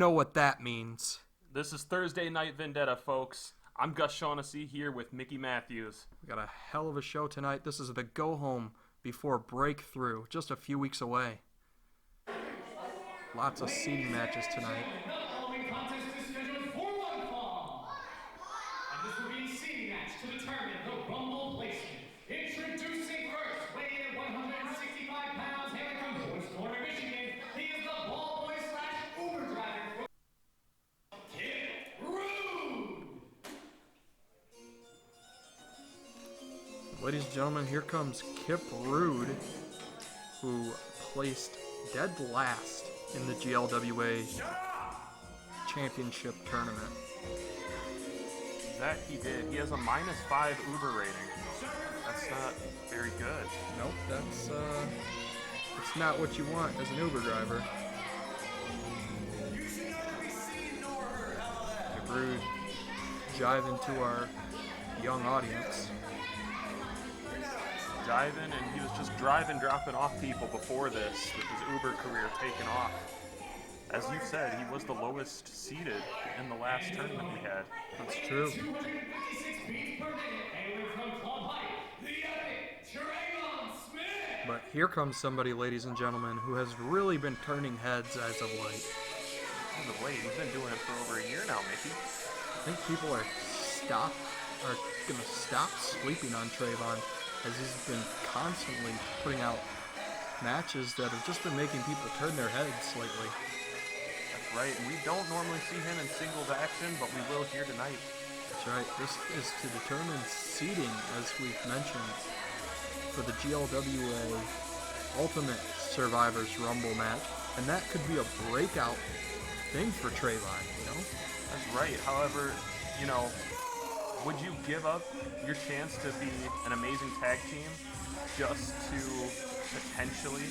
Know what that means. This is Thursday Night Vendetta, folks. I'm Gus Shaughnessy here with Mickey Matthews. We got a hell of a show tonight. This is the go-home before Breakthrough, just a few weeks away. Lots of seeding matches tonight. Ladies and gentlemen, here comes Kip Rude, who placed dead last in the GLWA Championship tournament. That he did. He has a -5 Uber rating. That's not very good. Nope, it's not what you want as an Uber driver. Kip Rude jiving to our young audience. Jiving, and he was just dropping off people before this, with his Uber career taking off. As you said, he was the lowest seeded in the last tournament we had. That's true. But here comes somebody, ladies and gentlemen, who has really been turning heads as of late. As of late, he's been doing it for over a year now, Mickey. I think people are gonna stop sleeping on Trayvon, as he's been constantly putting out matches that have just been making people turn their heads lately. That's right, and we don't normally see him in singles action, but we will here tonight. That's right, this is to determine seeding, as we've mentioned, for the GLWA Ultimate Survivors Rumble match, and that could be a breakout thing for Trayvon, you know? That's right, however, you know, would you give up your chance to be an amazing tag team just to potentially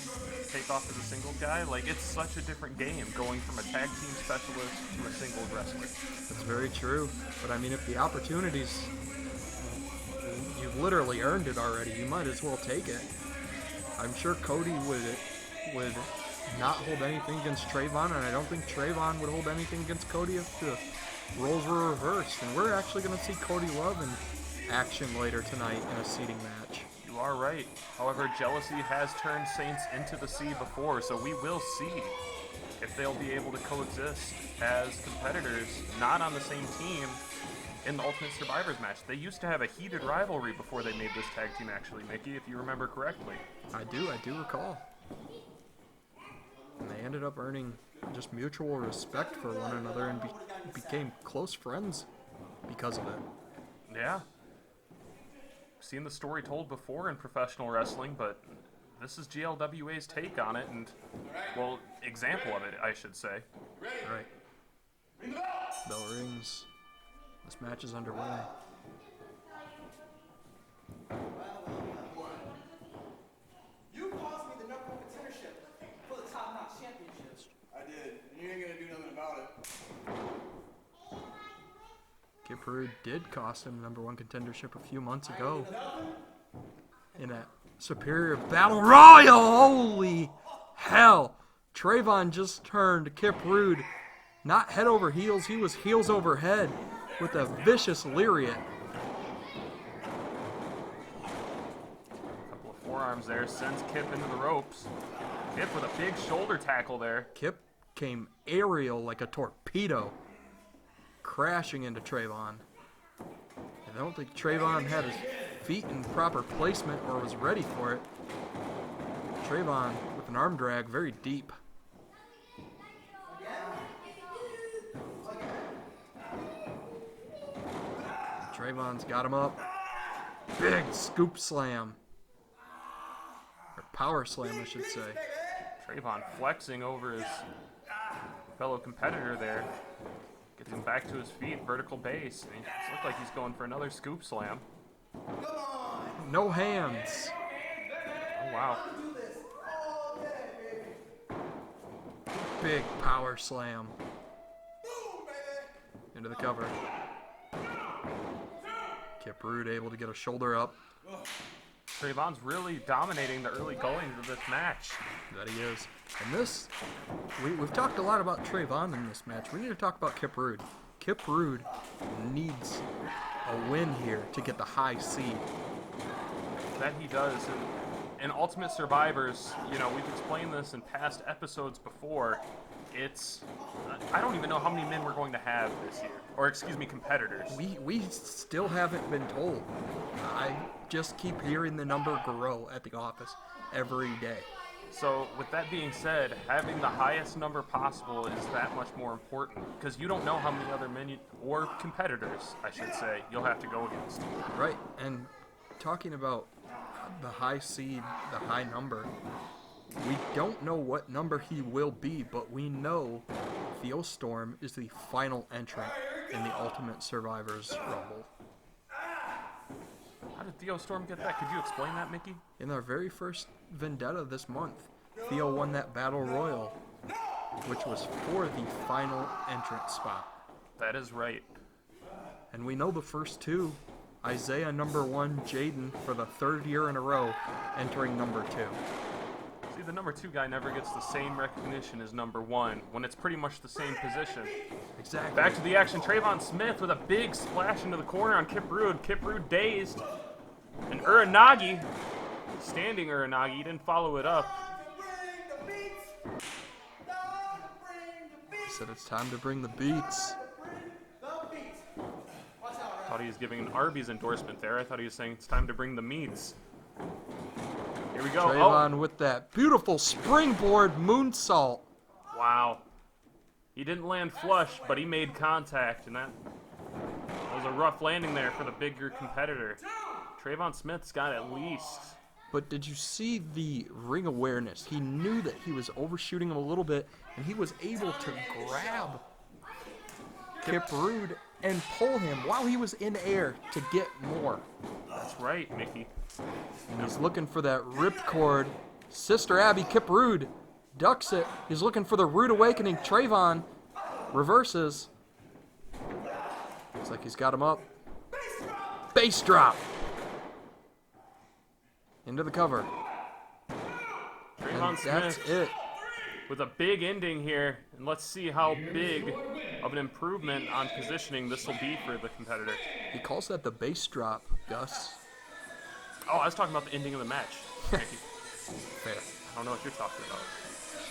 take off as a singles guy? Like, it's such a different game going from a tag team specialist to a singles wrestler. That's very true. But I mean, if the opportunities, you've literally earned it already, you might as well take it. I'm sure Cody would not hold anything against Trayvon, and I don't think Trayvon would hold anything against Cody if the roles were reversed. And we're actually going to see Cody Love in action later tonight in a seeding match. You are right. However, jealousy has turned Saints into the sea before, so we will see if they'll be able to coexist as competitors, not on the same team, in the Ultimate Survivors match. They used to have a heated rivalry before they made this tag team, actually, Mickey, if you remember correctly. I do recall. And they ended up earning just mutual respect for one another and became close friends because of it. Yeah. Seen the story told before in professional wrestling, but this is GLWA's take on it, and, well, example of it, I should say. Right. Bell rings. This match is underway. You cost me the number one contendership for the top-notch championships. Kip Rude did cost him the #1 contendership a few months ago in a Superior Battle Royal. Holy hell. Trayvon just turned Kip Rude not head over heels. He was heels over head with a vicious lariat. Couple of forearms there. Sends Kip into the ropes. Kip with a big shoulder tackle there. Kip came aerial like a torpedo, crashing into Trayvon. I don't think Trayvon had his feet in proper placement or was ready for it. Trayvon with an arm drag very deep. Trayvon's got him up. Big scoop slam. Or power slam, I should say. Trayvon flexing over his fellow competitor there. Gets him back to his feet, vertical base. And it looks like he's going for another scoop slam. No hands. Oh, wow. Big power slam. Into the cover. Kip Rude able to get a shoulder up. Trayvon's really dominating the early goings of this match. That he is. And this, we've talked a lot about Trayvon in this match. We need to talk about Kip Rude. Kip Rude needs a win here to get the high seed. That he does. And Ultimate Survivors, you know, we've explained this in past episodes before. It's, I don't even know how many men we're going to have this year. Or, excuse me, competitors. We still haven't been told. I just keep hearing the number grow at the office every day. So, with that being said, having the highest number possible is that much more important. Because you don't know how many other men, or competitors, I should say, you'll have to go against. Right, and talking about the high seed, the high number, we don't know what number he will be, but we know Theostorm is the final entrant in the Ultimate Survivors Rumble. How did Theostorm get that? Could you explain that, Mickey? In our very first Vendetta this month, Theo won that Battle Royal, which was for the final entrant spot. That is right. And we know the first two. Isaiah #1, Jaden, for the 3rd year in a row, entering #2. See, the #2 guy never gets the same recognition as #1 when it's pretty much the same position. Exactly. Back to the action. Treyvon Smith with a big splash into the corner on Kip Rude. Kip Rude dazed. And Uranagi, standing Uranagi, didn't follow it up. He said it's time to bring the beats. Thought he was giving an Arby's endorsement there. I thought he was saying it's time to bring the meats. Here we go. Trayvon with that beautiful springboard moonsault. Wow. He didn't land flush, but he made contact, and that was a rough landing there for the bigger competitor. Treyvon Smith's got at least. But did you see the ring awareness? He knew that he was overshooting him a little bit, and he was able to grab Kip Rude and pull him while he was in air to get more. That's right, Mickey. And he's looking for that ripcord. Sister Abby, Kip Rude, ducks it. He's looking for the Rude Awakening. Trayvon reverses. Looks like he's got him up. Base drop. Into the cover. Trayvon That's Smith it. with a big ending here, and let's see how big of an improvement on positioning this will be for the competitor. He calls that the base drop, Gus. Oh, I was talking about the ending of the match. Mickey. Fair. I don't know what you're talking about.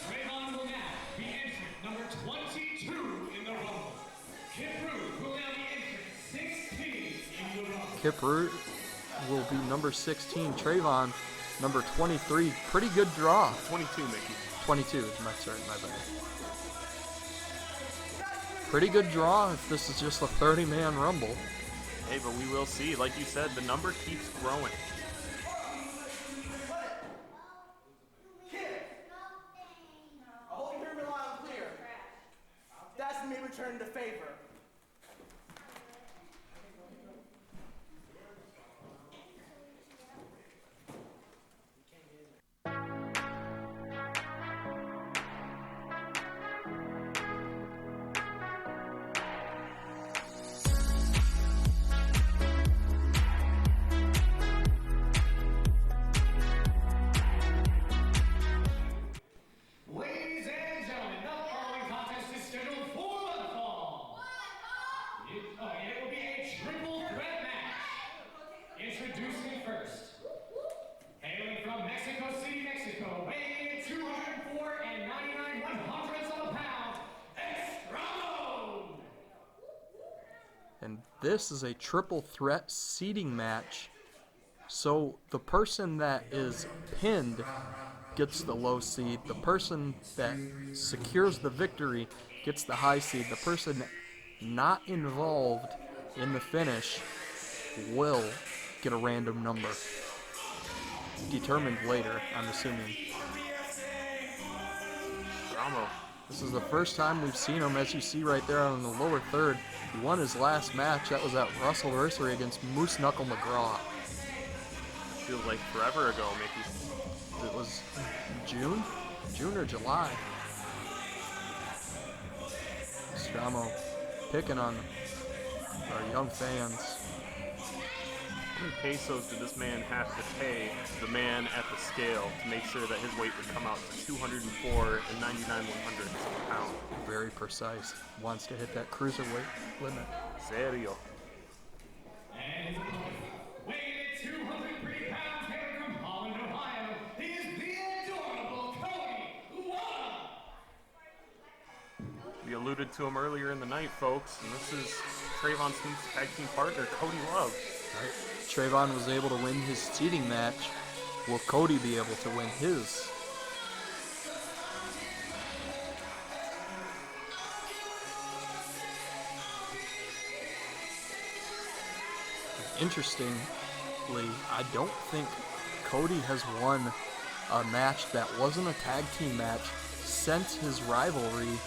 Trayvon will now be entrant number 22 in the Rumble. Kip Rude will now be entrant 16 in the Rumble. Kip Root will be number 16. Trayvon, number 23. Pretty good draw. 22, Mickey. 22 is my bad. Pretty good draw if this is just a 30-man rumble. Hey, but we will see. Like you said, the number keeps growing. I hope you hear me loud and clear. That's me returning the favor. this is a triple threat seeding match. So the person that is pinned gets the low seed. The person that secures the victory gets the high seed. The person not involved in the finish will get a random number. Determined later, I'm assuming. Xtremo. This is the first time we've seen him, as you see right there on the lower third. He won his last match. That was at Russellversary against Moose Knuckle McGraw. Feels like forever ago, Mickey. It was June or July. Xtremo picking on our young fans. How many pesos did this man have to pay the man at the scale to make sure that his weight would come out to 204 and 99 100ths of a pound? Very precise. Wants to hit that cruiserweight limit. Serio. And weighing at 203 pounds, here from Holland, Ohio, he is the adorable Cody Love. We alluded to him earlier in the night, folks, and this is Treyvon Smith's tag team partner, Cody Love. Right. Trayvon was able to win his seeding match. Will Cody be able to win his? Interestingly, I don't think Cody has won a match that wasn't a tag team match since his rivalry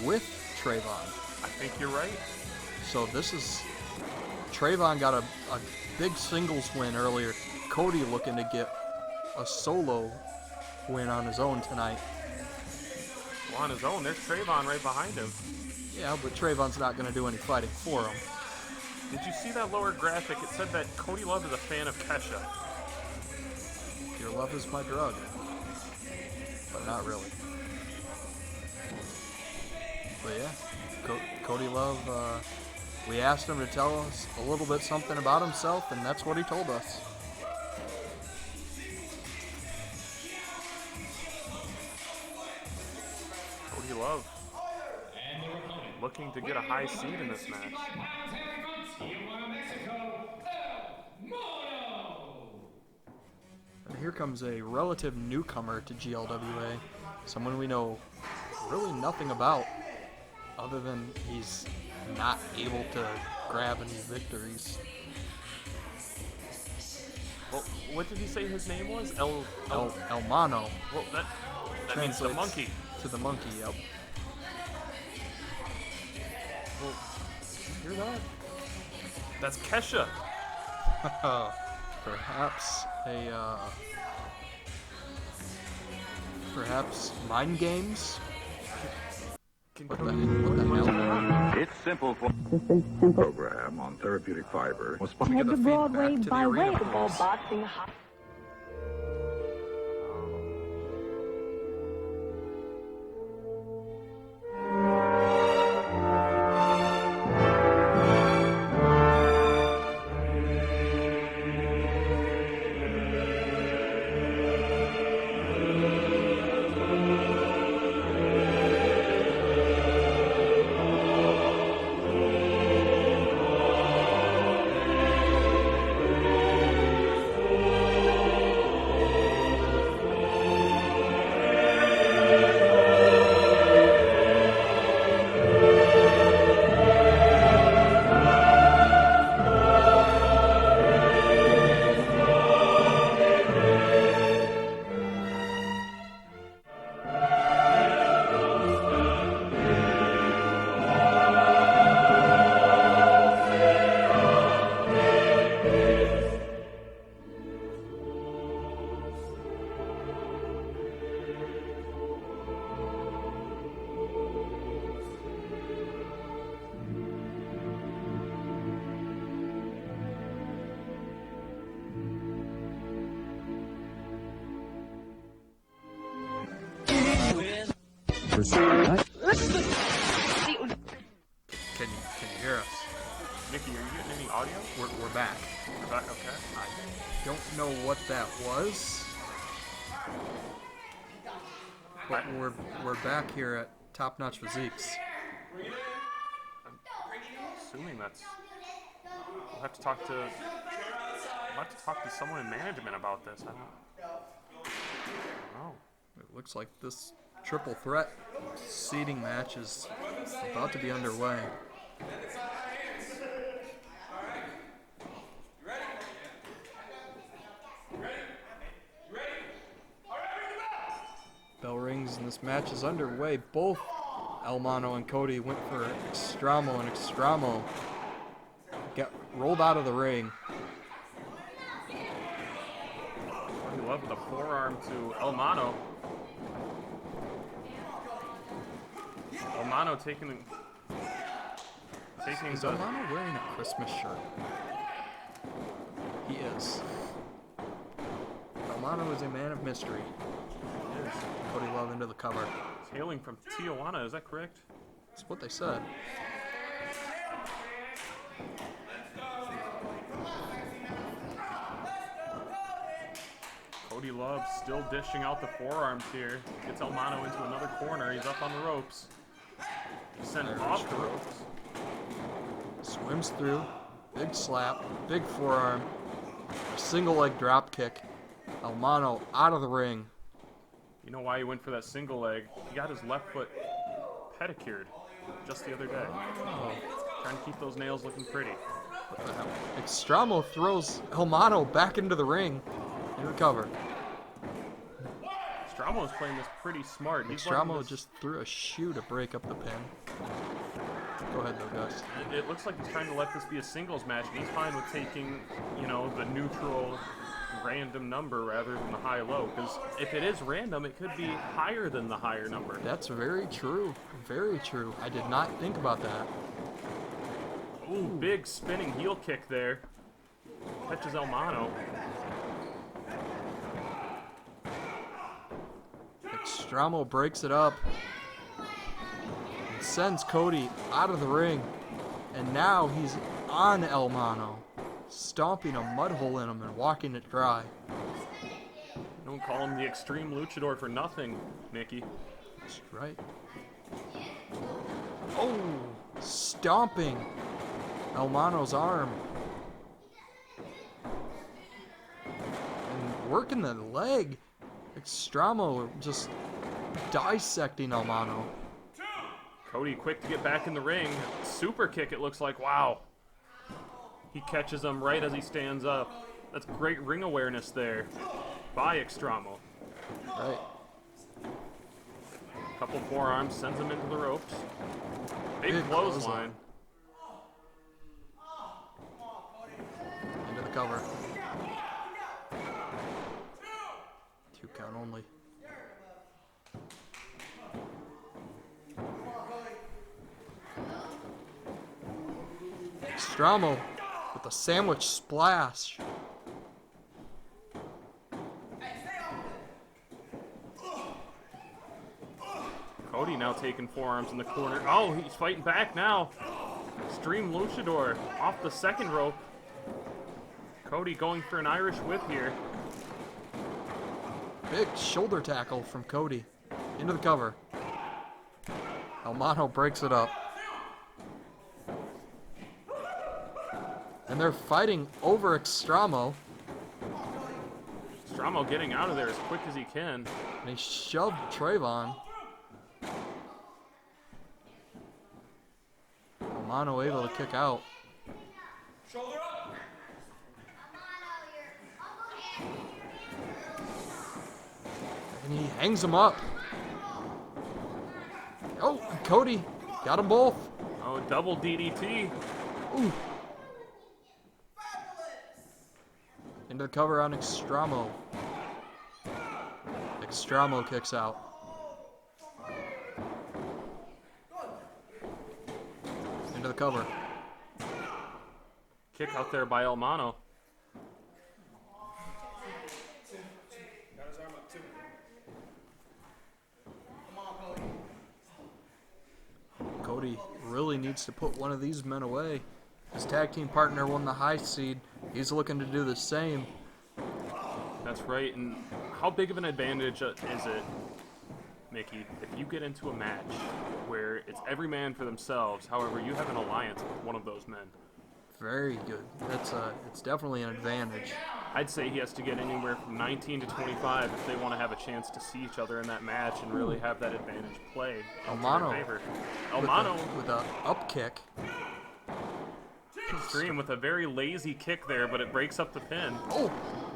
with Trayvon. I think you're right. So this is... Trayvon got a big singles win earlier. Cody looking to get a solo win on his own tonight. Well, on his own, there's Trayvon right behind him. Yeah, but Trayvon's not going to do any fighting for him. Did you see that lower graphic? It said that Cody Love is a fan of Kesha. Your love is my drug. But not really. But yeah, Cody Love, we asked him to tell us a little bit something about himself, and that's what he told us. Cody Love looking to get a high seed in this match. And here comes a relative newcomer to GLWA, someone we know really nothing about, other than he's not able to grab any victories. Well, what did he say his name was? El Mano. Well, that means the Translates monkey. To the monkey, yep. Well, hear that? That's Kesha. Perhaps mind games? What the hell? It's simple for program on therapeutic fiber. Head to Broadway by way of boxing. Can you hear us? Nikki, are you getting any audio? We're back. You're back, okay. I don't know what that was, but we're back here at Top Notch Physiques. assuming that's. We'll have to talk to someone in management about this. I don't know. It looks like this triple threat seeding match is about to be underway. Bell rings and this match is underway. Both Elmano and Cody went for Xtremo, and Xtremo got rolled out of the ring. Cody Love with a forearm to Elmano. Elmano taking Is the. Elmano wearing a Christmas shirt? He is. Elmano is a man of mystery. He is. Cody Love into the cover. Hailing from Tijuana, is that correct? That's what they said. Cody Love still dishing out the forearms here. Gets Elmano into another corner. He's up on the ropes. He's sent off the ropes. Swims through. Big slap. Big forearm. A single leg drop kick. Elmano out of the ring. You know why he went for that single leg? He got his left foot pedicured just the other day. Oh. Trying to keep those nails looking pretty. What the hell? Xtremo throws Elmano back into the ring. In the cover. Xtremo is playing this pretty smart. Xtremo just threw a shoe to break up the pin. Go ahead though, Gus. It looks like he's trying to let this be a singles match, and he's fine with taking, you know, the neutral random number rather than the high-low, because if it is random, it could be higher than the higher number. That's very true. Very true. I did not think about that. Ooh, big spinning heel kick there. Catches Elmano. Xtremo breaks it up and sends Cody out of the ring. And now he's on Elmano, stomping a mud hole in him and walking it dry. Don't call him the Extreme Luchador for nothing, Mickey. That's right. Oh, stomping Elmano's arm. And working the leg. Xtremo just dissecting Elmano. Cody quick to get back in the ring. Super kick, it looks like. Wow. He catches him right as he stands up. That's great ring awareness there by Xtremo. Right. Couple forearms, sends him into the ropes. Big clothesline. Into the cover. 2 count only. Xtremo with a sandwich splash. Cody now taking forearms in the corner. Oh, he's fighting back now. Extreme Luchador off the second rope. Cody going for an Irish whip here. Big shoulder tackle from Cody. Into the cover. Elmano breaks it up. And they're fighting over Xtremo. Xtremo getting out of there as quick as he can. And he shoved Trayvon. Elmano able to kick out. Shoulder up. And he hangs him up. Oh, Cody got them both. Oh, double DDT. Ooh. Into the cover on Xtremo. Xtremo kicks out. Into the cover. Kick out there by Elmano. Cody really needs to put one of these men away. His tag team partner won the high seed. He's looking to do the same. That's right. And how big of an advantage is it Mickey, if you get into a match where it's every man for themselves, however, you have an alliance with one of those men. Very good. It's definitely an advantage. I'd say he has to get anywhere from 19 to 25 if they want to have a chance to see each other in that match and really have that advantage play in their favor. Elmano with a up kick. Extreme with a very lazy kick there, but it breaks up the pin. Oh,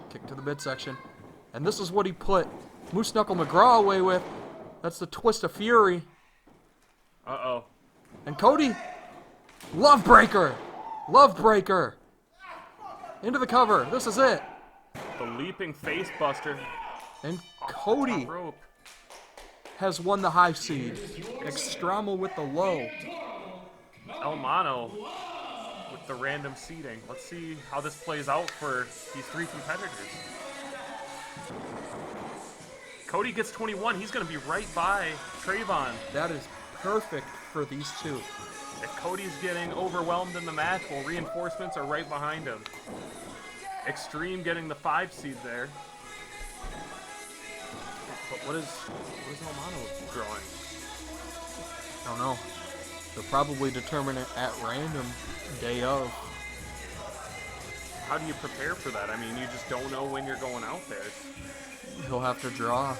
kick to the midsection. And this is what he put Moose Knuckle McGraw away with. That's the twist of fury. Uh-oh. And Cody, Love Breaker. Love Breaker. Into the cover. This is it. The leaping face buster. And Cody has won the high seed. Xtremo with the low. Elmano with the random seeding. Let's see how this plays out for these three competitors. Cody gets 21. He's going to be right by Trayvon. That is perfect for these two. If Cody's getting overwhelmed in the match, well, reinforcements are right behind him. Extreme getting the 5 seed there. But what is Elmano drawing? I don't know. They'll probably determine it at random day of. How do you prepare for that? I mean, you just don't know when you're going out there. He'll have to draw.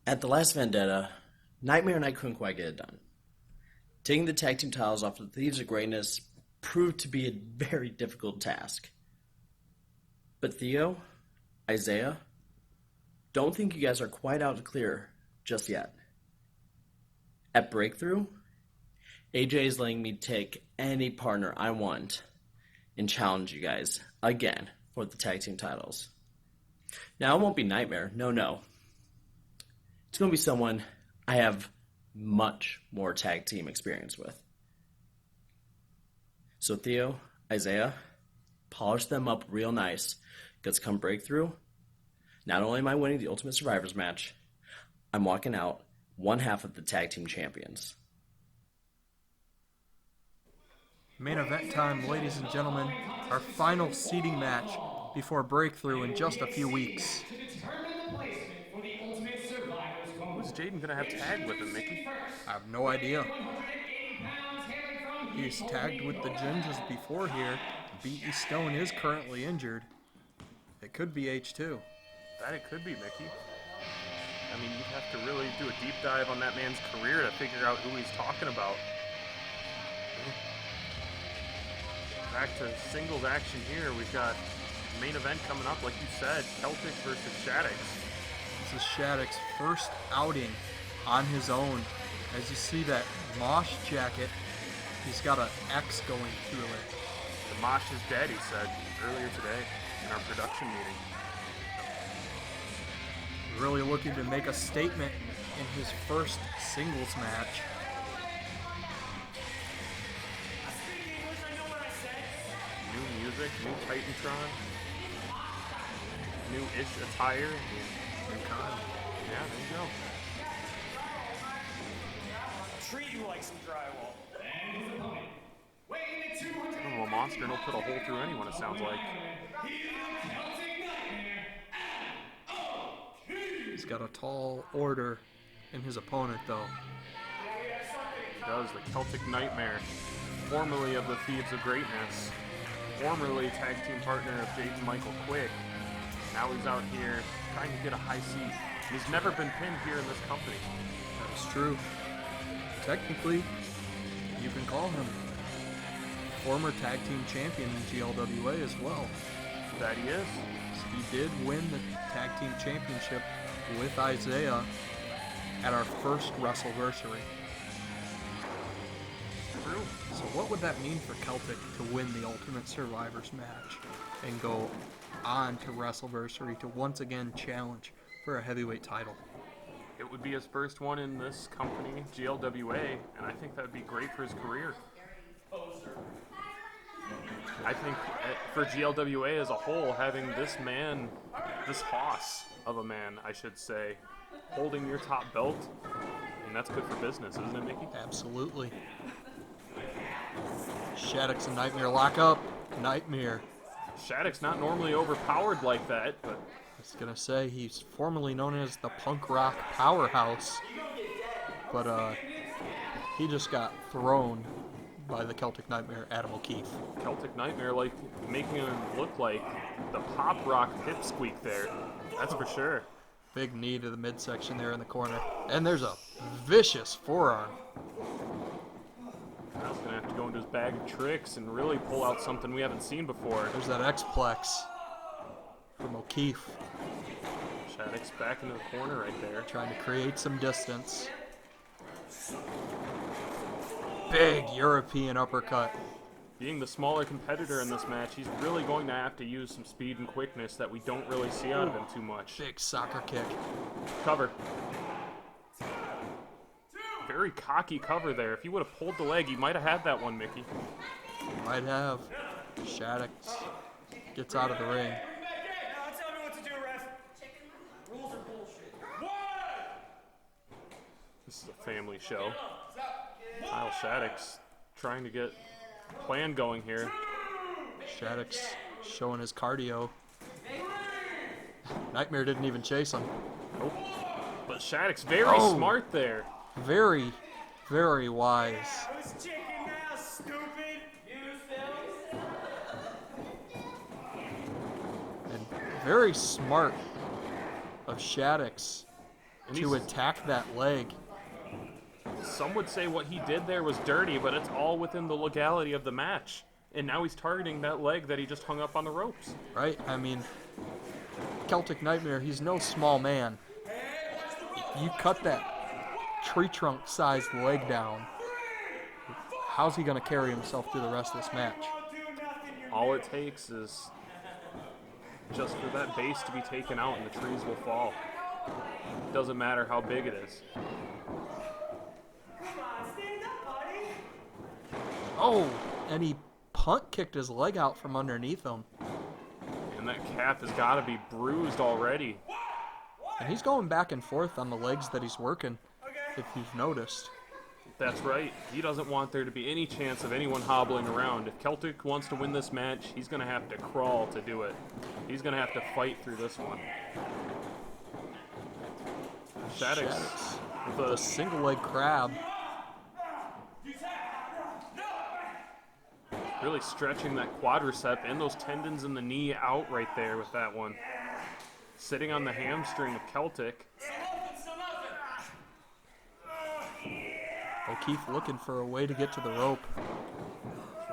At the last Vendetta, Nightmare and I couldn't quite get it done. Taking the tag team titles off the Thieves of Greatness proved to be a very difficult task. But Theo, Isaiah, don't think you guys are quite out to clear just yet. At Breakthrough, AJ is letting me take any partner I want and challenge you guys again for the tag team titles. Now, it won't be Nightmare, no. It's going to be someone I have much more tag team experience with. So Theo, Isaiah, polish them up real nice, because come Breakthrough, not only am I winning the Ultimate Survivors match, I'm walking out one half of the tag team champions. Main event time, ladies and gentlemen. Our final seeding match before Breakthrough in just a few weeks. Who's Jaden going to have tagged with him, Mickey? I have no idea. He's tagged with the Gingers before here. B.E. Stone is currently injured. It could be H2. That it could be, Mickey. I mean, you'd have to really do a deep dive on that man's career to figure out who he's talking about. Back to singles action here. We've got main event coming up, like you said, Celtic versus Shattuck. This is Shattuck's first outing on his own. As you see that Mosh jacket, he's got an X going through it. The Mosh is dead, he said earlier today in our production meeting. Really looking to make a statement in his first singles match. New music, new Titantron, new-ish attire. Yeah, there you go. Treat you like some drywall. And his opponent, weighing at 200. Oh, well, Monster will put a hole through anyone, it sounds like. He's got a tall order in his opponent, though. He does, the Celtic Nightmare, formerly of the Thieves of Greatness, formerly tag team partner of Jaden Michael Quick. Now he's out here trying to get a high seat. He's never been pinned here in this company. That is true. Technically, you can call him former tag team champion in GLWA as well. That he is. He did win the tag team championship with Isaiah at our first Wrestleversary. what would that mean for Celtic to win the Ultimate Survivors match and go on to Wrestleversary to once again challenge for a heavyweight title? It would be his first one in this company, GLWA, and I think that would be great for his career. I think for GLWA as a whole, having this man, this hoss of a man, I should say, holding your top belt, and that's good for business, isn't it, Mickey? Absolutely. Shattuck's and Nightmare lock up. Nightmare. Shattuck's not normally overpowered like that, but I was going to say he's formerly known as the punk rock powerhouse, but he just got thrown by the Celtic Nightmare, Adam O'Keefe. Celtic Nightmare, like, making him look like the pop rock pipsqueak there. That's for sure. Big knee to the midsection there in the corner. And there's a vicious forearm. Kyle's going to have to go into his bag of tricks and really pull out something we haven't seen before. There's that X-Plex from O'Keefe. Shattuck's back into the corner right there. Trying to create some distance. Big European uppercut. Being the smaller competitor in this match, he's really going to have to use some speed and quickness that we don't really see out of him too much. Big soccer kick. Cover. Very cocky cover there. If he would have pulled the leg, he might have had that one, Mickey. Might have. Shattuck gets out of the ring. Now tell me what to do, ref. Rules are bullshit. This is a family show. Kyle Shaddix trying to get a plan going here. Shattuck's showing his cardio. Nightmare didn't even chase him. Nope. But Shattuck's very smart there. Very, very wise. I was chicken now, stupid. And very smart of Shattuck's to attack that leg. Some would say what he did there was dirty, but it's all within the legality of the match. And now he's targeting that leg that he just hung up on the ropes. Right? I mean, Celtic Nightmare, he's no small man. You cut that tree trunk sized leg down, how's he going to carry himself through the rest of this match? All it takes is just for that base to be taken out and the trees will fall. Doesn't matter how big it is. Oh, and he punt kicked his leg out from underneath him. And that calf has got to be bruised already. And he's going back and forth on the legs that he's working, if you've noticed. That's right. He doesn't want there to be any chance of anyone hobbling around. If Celtic wants to win this match, he's going to have to crawl to do it. He's going to have to fight through this one. Shattuck with a single leg crab. Really stretching that quadricep and those tendons in the knee out right there with that one. Sitting on the hamstring of Celtic. O'Keefe looking for a way to get to the rope.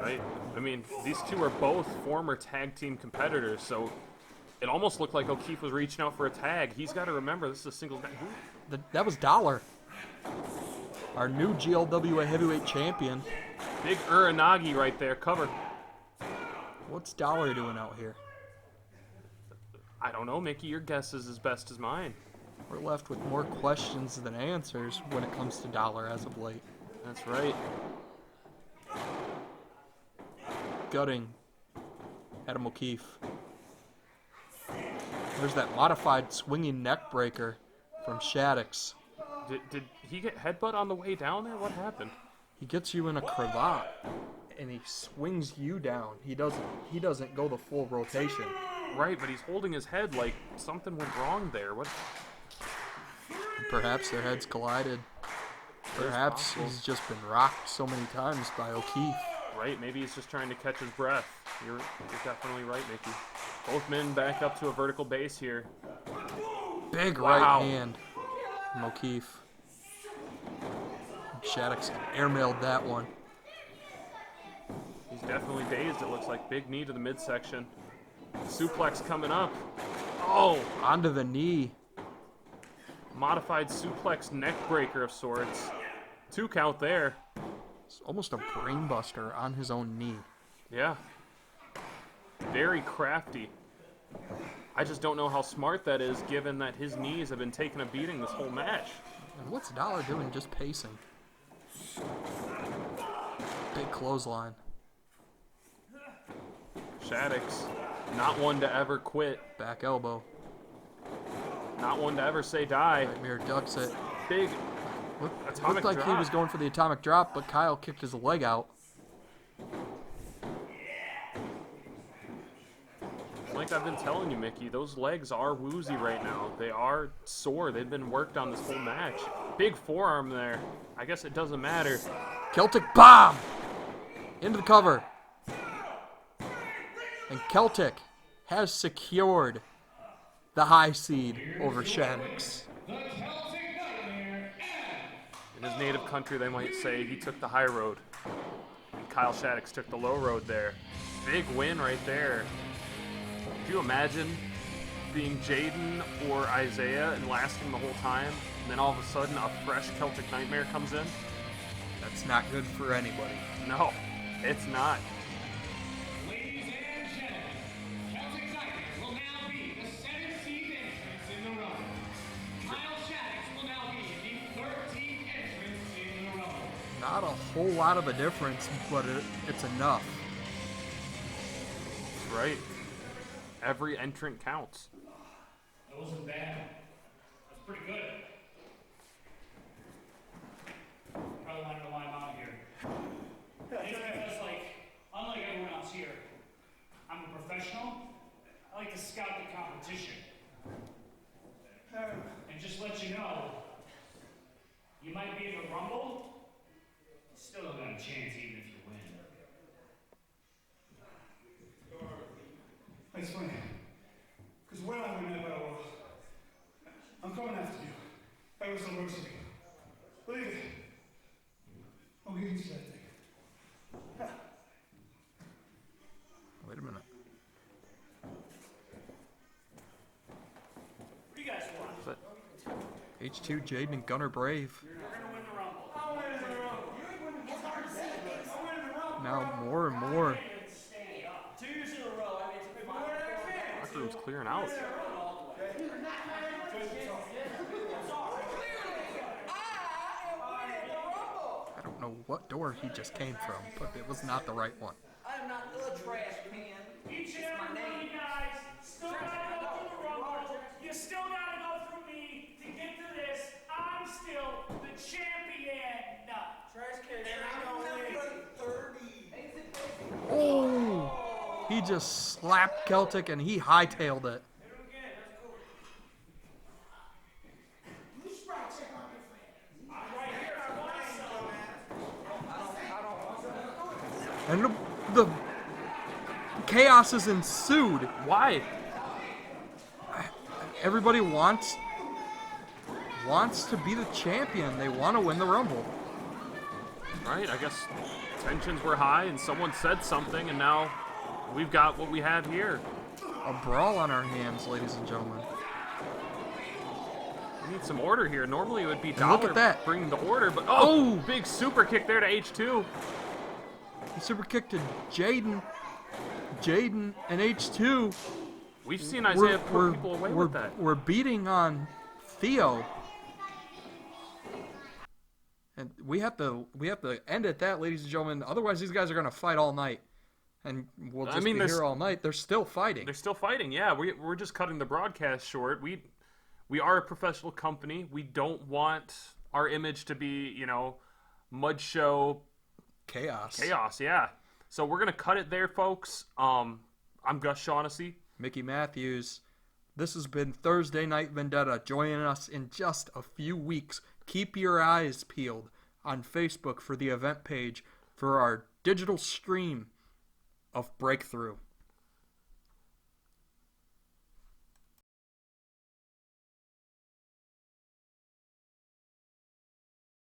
Right? I mean, these two are both former tag team competitors, so it almost looked like O'Keefe was reaching out for a tag. He's got to remember, this is a single guy. That was Dollar, our new GLWA Heavyweight Champion. Big Uranagi right there, cover. What's Dollar doing out here? I don't know, Mickey. Your guess is as best as mine. We're left with more questions than answers when it comes to Dollar as of late. That's right. Gutting Adam O'Keefe. There's that modified swinging neck breaker from Shaddix. Did he get headbutt on the way down there? What happened? He gets you in a cravat, and he swings you down. He doesn't go the full rotation. Right, but he's holding his head like something went wrong there. What? Perhaps their heads collided. Perhaps he's just been rocked so many times by O'Keefe. Right, maybe he's just trying to catch his breath. You're definitely right, Mickey. Both men back up to a vertical base here. Big right hand from O'Keefe. Shattuck airmailed that one. He's definitely dazed, it looks like. Big knee to the midsection. Suplex coming up. Oh! Onto the knee. Modified suplex neck breaker of sorts. 2 count there. It's almost a brain buster on his own knee. Yeah. Very crafty. I just don't know how smart that is, given that his knees have been taking a beating this whole match. And what's Dollar doing just pacing? Big clothesline. Shaddix, not one to ever quit. Back elbow. Not one to ever say die. Nightmare ducks it. Big atomic Looked like drop. he was going for the atomic drop, but Kyle kicked his leg out. Like I've been telling you, Mickey, those legs are woozy right now. They are sore. They've been worked on this whole match. Big forearm there. I guess it doesn't matter. Celtic bomb! Into the cover. And Celtic has secured the high seed over Shattuck. In his native country, they might say he took the high road. And Kyle Shaddix took the low road there. Big win right there. Could you imagine being Jaden or Isaiah and lasting the whole time, and then all of a sudden a fresh Celtic Nightmare comes in? That's not good for anybody. No, it's not. Ladies and gentlemen, Celtic Nightmare will now be the 7th seed entrance in the row. Kyle Shaddix will now be the 13th entrance in the row. Not a whole lot of a difference, but it's enough. That's right. Every entrant counts. That wasn't bad. That's pretty good. Probably want to know why I'm out here. It's because, unlike everyone else here, I'm a professional. I like to scout the competition. And just let you know, you might be in the Rumble, you still don't got a chance even if you win. That's funny. Because when I win that battle, I'm coming after you. That was the worst thing. Believe it. I'll get into that thing. Wait a minute. What do you guys want? H2, Jaden, and Gunner Brave. We're gonna win the Rumble. I'll win the Rumble. It's hard to say. I'll win the Rumble. Now more and more. 2 years in a row. I mean, it's been Locker room's clearing out. I don't know what door he just came from, but it was not the right one. I am not the trash can. Each and every one of you guys still gotta go through the Rumble. You still gotta go through me to get to this. I'm still the champion. Trash can. Oh! He just slapped Celtic and he hightailed it. And the chaos has ensued. Why? Everybody wants to be the champion. They want to win the Rumble. Right, I guess tensions were high and someone said something and now we've got what we have here. A brawl on our hands, ladies and gentlemen. We need some order here. Normally it would be And Dollar look at that. bringing the order, but Oh! big super kick there to H2. He super kicked to Jaden. Jaden and H2. We've seen Isaiah put people away with that. We're beating on Theo. And we have to end at that, ladies and gentlemen. Otherwise, these guys are going to fight all night. And we'll just be here all night. They're still fighting. They're still fighting, yeah. We're just cutting the broadcast short. We are a professional company. We don't want our image to be, mud show Chaos. yeah. So we're going to cut it there, folks. I'm Gus Shaughnessy. Mickey Matthews. This has been Thursday Night Vendetta. Joining us in just a few weeks. Keep your eyes peeled on Facebook for the event page for our digital stream of Breakthrough.